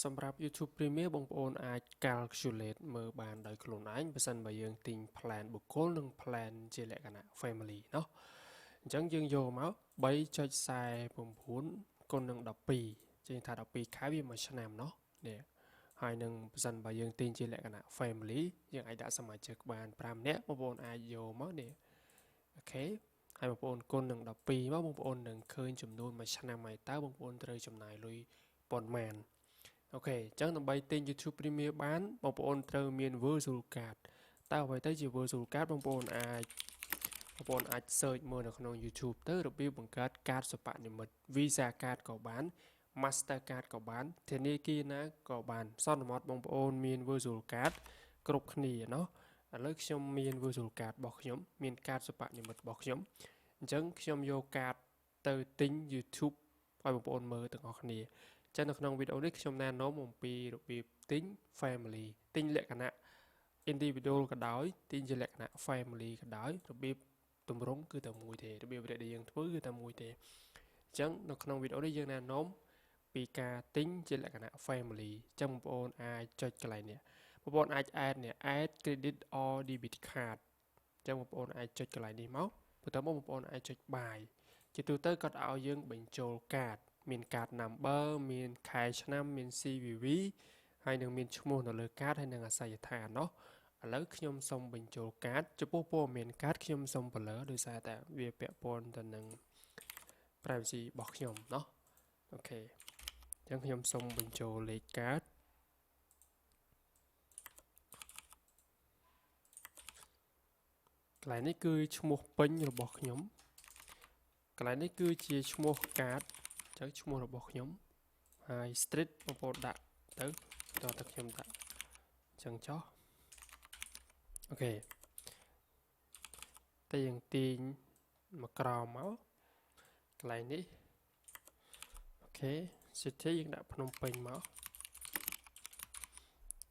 សម្រាប់ YouTube Premium បងប្អូនអាច calculate មើលបានដោយខ្លួនឯងបើសិនបើយើងទិញ plan បុគ្គលនិង plan ជាលក្ខណៈ family เนาะអញ្ចឹងយើងយកមក 3.49 គុណនឹង12ចេញថា12ខែវាមួយឆ្នាំเนาะនេះហើយនឹងបើសិនបើយើងទិញជាលក្ខណៈ family យើងអាចដាក់សមាជិកបាន5នាក់បងប្អូនអាចយកមកនេះអូខេហើយបងប្អូនគុណនឹង12មកបងប្អូននឹងឃើញចំនួនមួយឆ្នាំហើយតើបងប្អូនត្រូវចំណាយលុយប៉ុន្មានអូខេអញ្ចឹងដើម្បីទិញ YouTube Premium បានបងប្អូនត្រូវមាន Virtual Card តើអ្វីទៅជា Virtual Card បងប្អូនអាច search មើលនៅក្នុង YouTube ទៅរបៀបបង្កើតកាតសិប្បនិម្មិត Visa Card ក៏បាន Master Card ក៏បានធនាគារណាក៏បានសន្មតបងប្អូនមាន Virtual Card គ្រប់គ្នាเนาะឥឡូវខ្ញុំមាន Virtual Card របស់ខ្ញុំមានកាតសិប្បនិម្មិតរបស់ខ្ញុំអញ្ចឹងខ្ញុំយកកាតទៅទិញ YouTube ឲ្យបងប្អូនមើលទាំងអស់គ្នាចឹងនៅក្នុងវីដេអូនេះខ្ញុំណែនាំអំពីរបៀបទិញ family ទិញលក្ខណៈ individual ក៏ដោយទិញជាលក្ខណៈ family ក៏ដោយរបៀបទម្រង់គឺតែមួយទេរបៀបដែលយើងធ្វើគឺតែមួយទេអញ្ចឹងនៅក្នុងវីដេអូនេះយើងណែនាំពីការទិញជាលក្ខណៈ family អញ្ចឹងបងប្អូនអាចចុចកន្លែងនេះបងប្អូនអាច add credit or debit card អញ្ចឹងបងប្អូនអាចចុចកន្លែងនេះមកបន្ទាប់មកបងប្អូនអាចចុច buy ជាទូទៅគាត់ឲ្យយើងបញ្ចូលកាតមានកាត number មានខែឆ្នាំមាន CVV ហើយនឹងមានឈ្មោះនៅលើកាតហើយនឹងអាសយដ្ឋានเนาะឥឡូវខ្ញុំសូមបញ្ចូលកាតចំពោះព័ត៌មានកាតខ្ញុំសូម blur ដោយសារតែវាពាក់ព័ន្ធទៅនឹង privacy របស់ខ្ញុំเนาะអូខេអញ្ចឹងខ្ញុំសូមបញ្ចូលលេខកាតកន្លែងនេះគឺឈ្មោះពេញរបស់ខ្ញុំកន្លែងនេះគឺជាឈ្មោះកាតអញ្ចឹងឈ្មោះរបស់ខ្ញុំហើយ street បងប្អូនដាក់ទៅតើខ្ញុំដាក់អញ្ចឹងចុះអូខេតែយើងទាញមកក្រោមមកកន្លែងនេះអូខេ city យើងដាក់ភ្នំពេញមក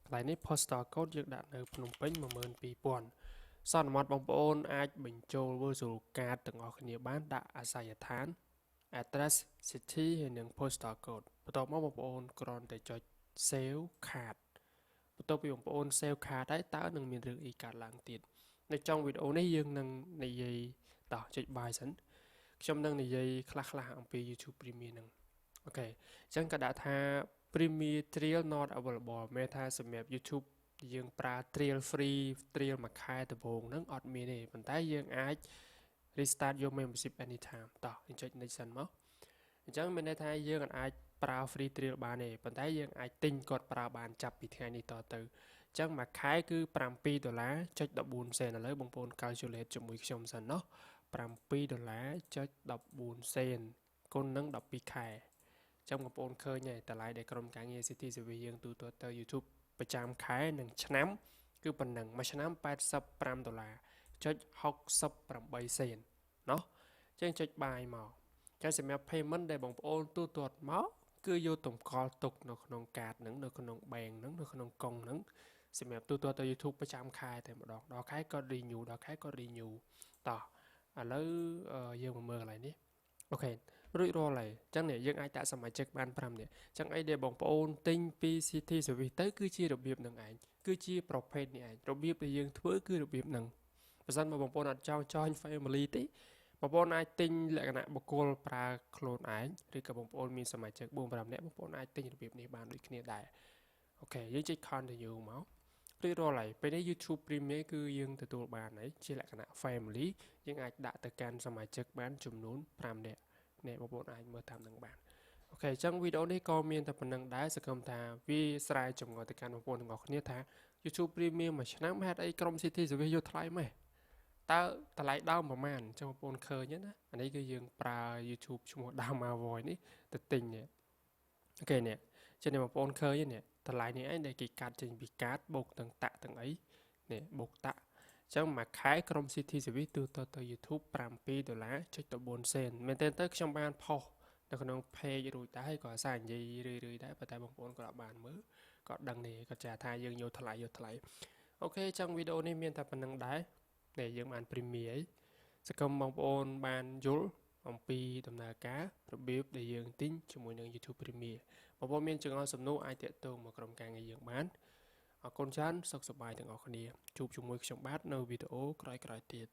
កន្លែងនេះ postal code យើងដាក់នៅភ្នំពេញ 12000 សន្មតបងប្អូនអាចបញ្ចូល virtual card ទាំងអស់គ្នាបានដាក់អាសយដ្ឋាន address city ហើយនិង postal code បន្ទាប់មកបងប្អូនគ្រាន់តែចុច save card បន្ទាប់ពីបងប្អូន save card ហើយតើនឹងមានរឿងអីកើតឡើងទៀតនៅtrongវីដេអូនេះយើងនឹងនិយាយតោះចុច buy សិនខ្ញុំនឹងនិយាយខ្លះៗអំពី YouTube Premium ហ្នឹងអូខេអញ្ចឹងក៏ដាក់ថា Premium Trial not available មានថាសម្រាប់ YouTube យើងប្រើ trial free trial មួយខែដំបូងហ្នឹងអត់មានទេប៉ុន្តែយើងអាច restart your membership anytime តោះយើងចុច next សិនមកអញ្ចឹងមានន័យថាយើងអាចប្រើ free trial បានទេប៉ុន្តែយើងអាចទិញគាត់ប្រើបានចាប់ពីថ្ងៃនេះតទៅអញ្ចឹងមួយខែគឺ$7.14សេនឥឡូវបងប្អូន calculate ជាមួយខ្ញុំសិនเนาะ$7.14សេនគុណនឹង12ខែអញ្ចឹងបងប្អូនឃើញហើយតម្លៃដែលក្រុមការងារ City Service យើងទូទៅ YouTube ប្រចាំខែនិងឆ្នាំគឺប៉ុណ្ណឹងមួយឆ្នាំ$85.68សេនเนาะអញ្ចឹងចុច buy មកចឹងសម្រាប់ payment ដែលបងប្អូនទូទាត់មកគឺយកតម្កល់ទុកនៅក្នុងកាតហ្នឹងនៅក្នុង bank ហ្នឹងនៅក្នុងកុងហ្នឹងសម្រាប់ទូទាត់ទៅ YouTube ប្រចាំខែតែម្ដងដល់ខែក៏ renew ដល់ខែក៏ renew តោះឥឡូវយើងមកមើលកន្លែងនេះអូខេរួចរាល់ហើយអញ្ចឹងនេះយើងអាចដាក់សមាជិកបាន5នាក់អញ្ចឹងអីដែលបងប្អូនទិញពី City Service ទៅគឺជារបៀបហ្នឹងឯងគឺជាប្រភេទនេះឯងរបៀបដែលយើងធ្វើគឺរបៀបហ្នឹងបើសិនមកបងប្អូនអត់ចង់ join family ទេបងប្អូនអាចទិញលក្ខណៈបុគ្គលប្រើខ្លួនឯងឬក៏បងប្អូនមានសមាជិក 4-5 នាក់បងប្អូនអាចទិញរបៀបនេះបានដូចគ្នាដែរអូខេយើងចុច continue មករួចរាល់ហើយពេលនេះ YouTube Premium គឺយើងទទួលបានហើយជាលក្ខណៈ family យើងអាចដាក់ទៅកាន់សមាជិកបានចំនួន5នាក់អ្នកបងប្អូនអាចមើលតាមនឹងបានអូខេអញ្ចឹងវីដេអូនេះក៏មានតែប៉ុណ្្នឹងដែរសង្ឃឹមថាវាស្រាយចម្ងល់ទៅកាន់បងប្អូនទាំងអស់គ្នាថា YouTube Premium មួយឆ្នាំហេតុអីក្រុម City Service យកថ្លៃម៉េចតើតម្លៃដើមប្រហែលអញ្ចឹងបងប្អូនឃើញណាអានេះគឺយើងប្រើ YouTube ឈ្មោះដើម Avoid នេះទៅទិញនេះអូខេនេះចឹងបងប្អូនឃើញនេះតម្លៃនេះឯងដែលគេកាត់ចេញពីកាតបូកទាំងតាក់ទាំងអីនេះបូកតាក់អញ្ចឹងមួយខែក្រុម City Service ទូទៅ YouTube $7.14សេនមែនតើទៅខ្ញុំបានផុសនៅក្នុង page រួចដែរក៏អាសានិយាយរឿយៗដែរប៉ុន្តែបងប្អូនក៏បានមើលក៏ដឹងនេះក៏ចាថាយើងយកថ្លៃអូខេអញ្ចឹងវីដេអូនេះមានតែប៉ុណ្្នឹងដែរដែលយើងបាន Premium អីសង្ឃឹមបងប្អូនបានយល់ អំពីដំណើរការរបៀបដែលយើងទិញជាមួយនឹង YouTube Premium បងប្អូនមានចង្អុលសំណួរអាចតាក់ទងមកក្រុមការងារយើងបានអរគុណច្រើនសុខសប្បាយទាំងអស់គ្នាជួបជាមួយខ្ញុំបាទនៅវីដេអូក្រោយៗទៀត